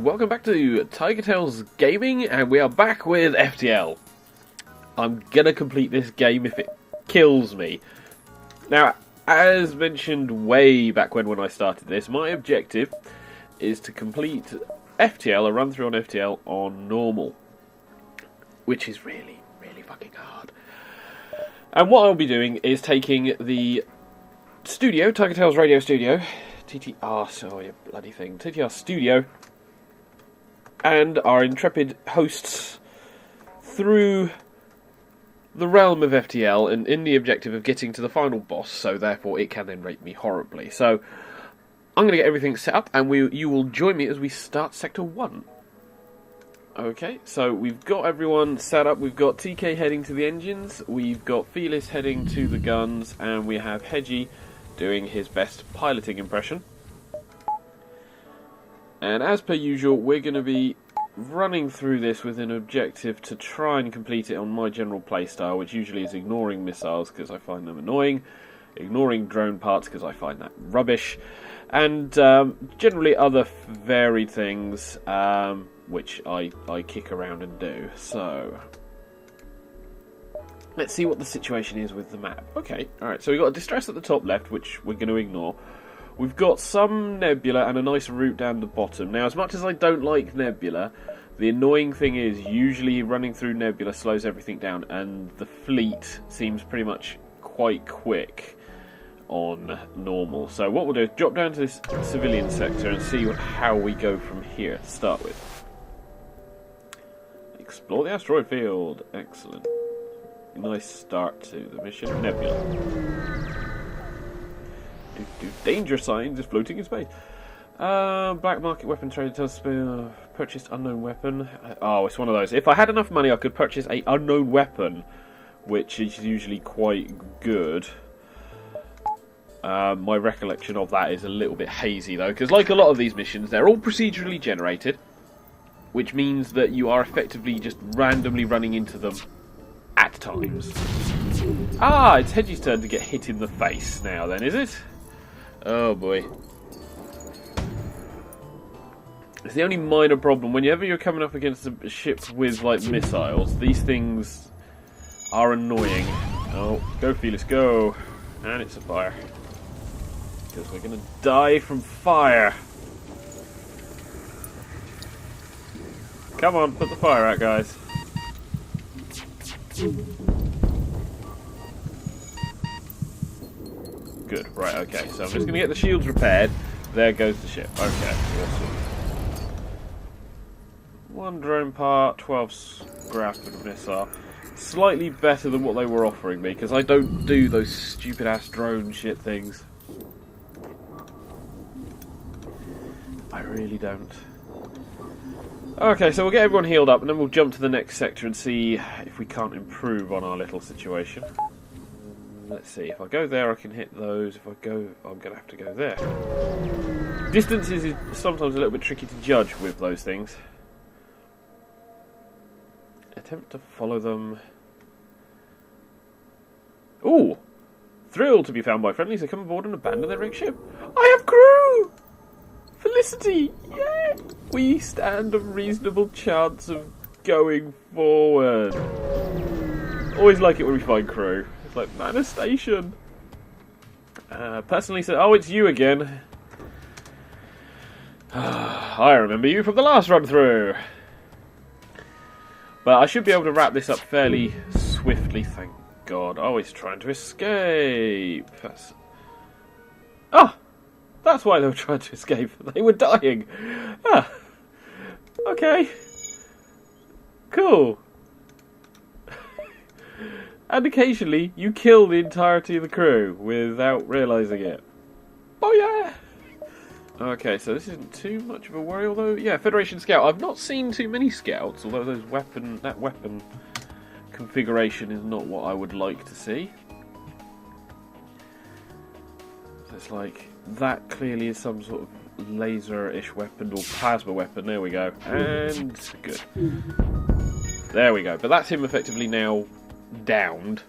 and welcome back to TigerTails Gaming, and we are back with FTL. I'm gonna complete this game if it kills me. Now, as mentioned way back when I started this, my objective is to complete FTL, a run through on FTL on normal, which is really fucking hard. And what I'll be doing is taking the studio, TigerTails Radio Studio, TTR, sorry, bloody thing, TTR Studio, and our intrepid hosts through the realm of FTL, and in the objective of getting to the final boss, so therefore it can then rate me horribly. So I'm going to get everything set up, and you will join me as we start Sector 1. Okay, so we've got everyone set up. We've got TK heading to the engines, we've got Felis heading to the guns, and we have Hedgie doing his best piloting impression. And as per usual, we're going to be running through this with an objective to try and complete it on my general playstyle, which usually is ignoring missiles because I find them annoying, ignoring drone parts because I find that rubbish, and generally other varied things which I kick around and do. So let's see what the situation is with the map. Okay, alright, so we've got a distress at the top left, which we're going to ignore. We've got some nebula and a nice route down the bottom. Now, as much as I don't like nebula, the annoying thing is usually running through nebula slows everything down, and the fleet seems pretty much quite quick on normal. So what we'll do is drop down to this civilian sector and see how we go from here to start with. Explore the asteroid field. Excellent. Nice start to the mission. Nebula. Danger signs is floating in space. Black market weapon trader tells purchased unknown weapon. Oh, it's one of those. If I had enough money, I could purchase a unknown weapon, which is usually quite good. My recollection of that is a little bit hazy though, because like a lot of these missions, they're all procedurally generated, which means that you are effectively just randomly running into them at times. Ah, it's Hedgie's turn to get hit in the face now then, is it? Oh boy. It's the only minor problem. Whenever you're coming up against a ship with, like, missiles, these things are annoying. Oh, go Felis, go. And it's a fire. Because we're going to die from fire. Come on, put the fire out, guys. Good, right, okay. So I'm just going to get the shields repaired. There goes the ship. Okay, awesome. 1 drone part, 12 scrap and a missile. Slightly better than what they were offering me, because I don't do those stupid ass drone shit things. I really don't. Okay, so we'll get everyone healed up, and then we'll jump to the next sector and see if we can't improve on our little situation. Let's see, if I go there I can hit those, if I go, I'm going to have to go there. Distances is sometimes a little bit tricky to judge with those things. Attempt to follow them. Ooh! Thrill to be found by friendlies, they come aboard and abandon their wrecked ship. I have crew! Felicity! Yeah! We stand a reasonable chance of going forward. Always like it when we find crew. It's like, man, a station. Personally said, oh, it's you again. I remember you from the last run through. But I should be able to wrap this up fairly swiftly, thank God. Oh, he's trying to escape. That's why they were trying to escape. They were dying. Ah, okay. Cool. And occasionally, you kill the entirety of the crew without realising it. Oh yeah! Okay, so this isn't too much of a worry, although, yeah, Federation Scout. I've not seen too many scouts, although that weapon configuration is not what I would like to see. So it's like, that clearly is some sort of laser-ish weapon, or plasma weapon. There we go. And good. There we go. But that's him effectively now downed.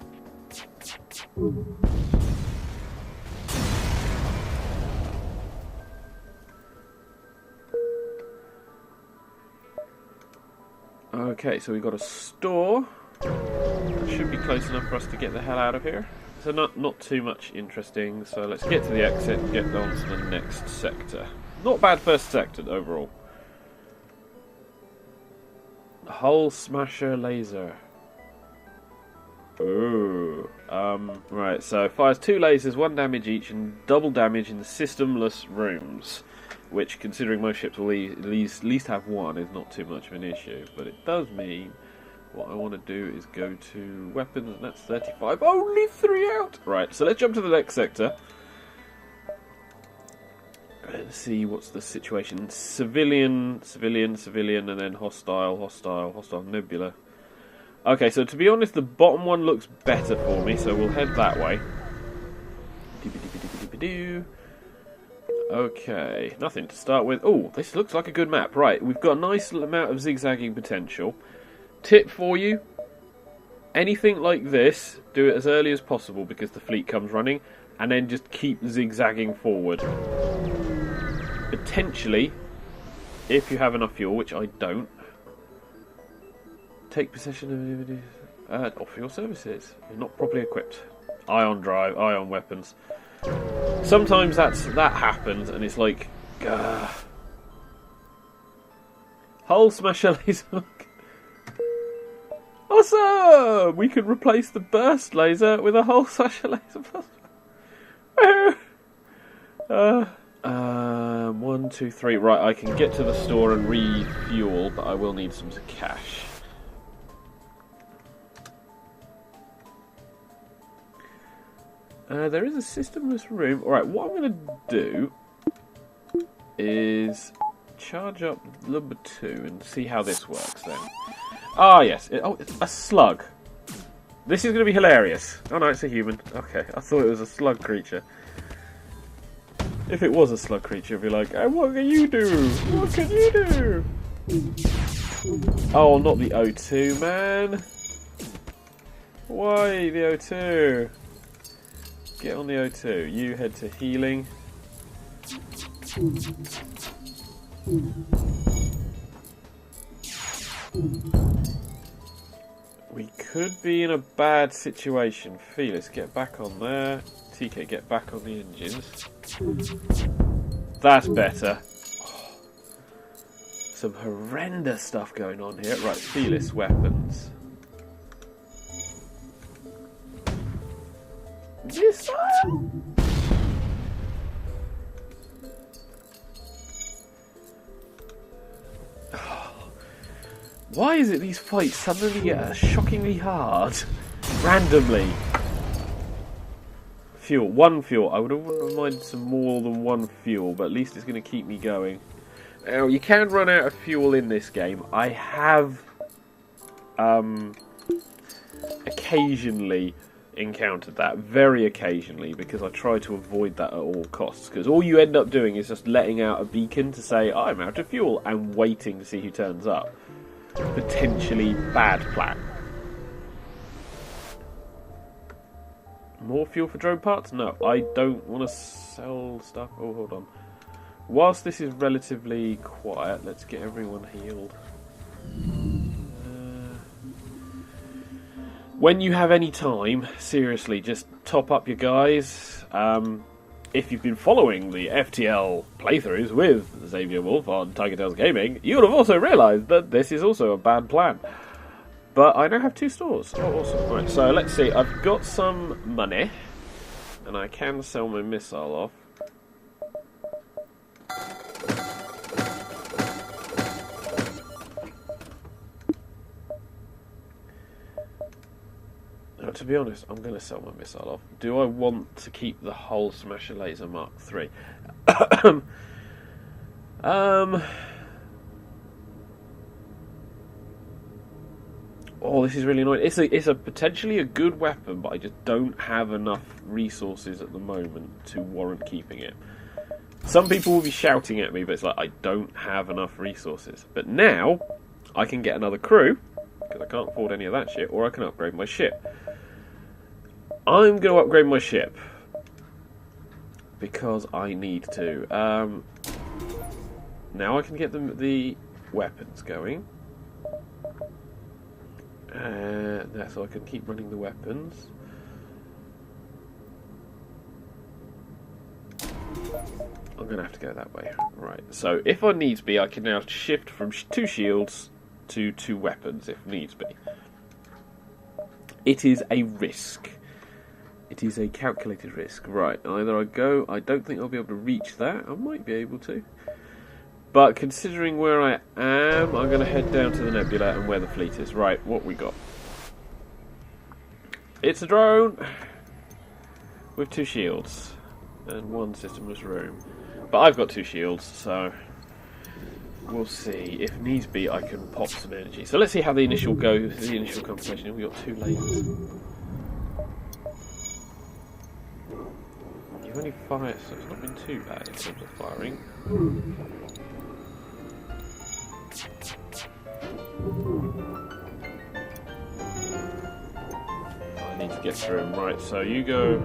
Okay, so we've got a store. That should be close enough for us to get the hell out of here. So not too much interesting. So let's get to the exit and get on to the next sector. Not bad first sector overall. Hull Smasher Laser. Ooh. Right, so fires 2 lasers, 1 damage each, and double damage in the systemless rooms. Which, considering most ships will at least have 1, is not too much of an issue. But it does mean what I want to do is go to weapons, and that's 35. Only 3 out! Right, so let's jump to the next sector. And see what's the situation. Civilian, and then hostile nebula. Okay, so to be honest, the bottom one looks better for me, so we'll head that way. Okay, nothing to start with. Oh, this looks like a good map. Right, we've got a nice amount of zigzagging potential. Tip for you, anything like this, do it as early as possible because the fleet comes running, and then just keep zigzagging forward. Potentially, if you have enough fuel, which I don't, take possession of off-fuel services. You're not properly equipped. Ion drive, ion weapons. Sometimes that happens, and it's like, Hull Smasher Laser. Awesome! We can replace the burst laser with a Hull Smasher Laser. 1, 2, 3. Right, I can get to the store and refuel, but I will need some cash. There is a systemless room. Alright, what I'm going to do is charge up number 2 and see how this works then. Ah, yes. It's a slug. This is going to be hilarious. Oh no, it's a human. Okay, I thought it was a slug creature. If it was a slug creature, I'd be like, hey, what can you do? What can you do? Oh, not the O2, man. Why the O2? Get on the O2. You head to healing. We could be in a bad situation. Felix, get back on there. TK, get back on the engines. That's better. Oh, some horrendous stuff going on here. Right, Felix, weapons. Missile! Why is it these fights suddenly get shockingly hard? Randomly. Fuel. 1 fuel. I wouldn't mind some more than 1 fuel, but at least it's going to keep me going. Now, you can run out of fuel in this game. I have occasionally encountered that. Very occasionally, because I try to avoid that at all costs. Because all you end up doing is just letting out a beacon to say, I'm out of fuel, and waiting to see who turns up. Potentially bad plan. More fuel for drone parts? No, I don't want to sell stuff. Oh, hold on. Whilst this is relatively quiet, let's get everyone healed. When you have any time, seriously, just top up your guys. If you've been following the FTL playthroughs with Xavier Wolf on TigerTails Gaming, you'll have also realised that this is also a bad plan. But I now have 2 stores. Oh, awesome. Right, so let's see. I've got some money, and I can sell my missile off. Now, to be honest, I'm going to sell my missile off. Do I want to keep the Hull Smasher Laser Mark III? Oh, this is really annoying. It's a potentially a good weapon, but I just don't have enough resources at the moment to warrant keeping it. Some people will be shouting at me, but it's like, I don't have enough resources. But now, I can get another crew, because I can't afford any of that shit, or I can upgrade my ship. I'm going to upgrade my ship, because I need to. Now I can get the weapons going. there so I can keep running the weapons. I'm going to have to go that way. Right, so if I needs be, I can now shift from 2 shields to 2 weapons if needs be. It is a risk. It is a calculated risk. Right, either I go... I don't think I'll be able to reach that. I might be able to. But considering where I am, I'm going to head down to the nebula and where the fleet is. Right, what we got? It's a drone with 2 shields and 1 systemless room. But I've got 2 shields, so we'll see. If needs be, I can pop some energy. So let's see how the initial goes. The initial conversation. We've got 2 lasers. You've only fired, so it's not been too bad in terms of firing. I need to get through him. Right, so you go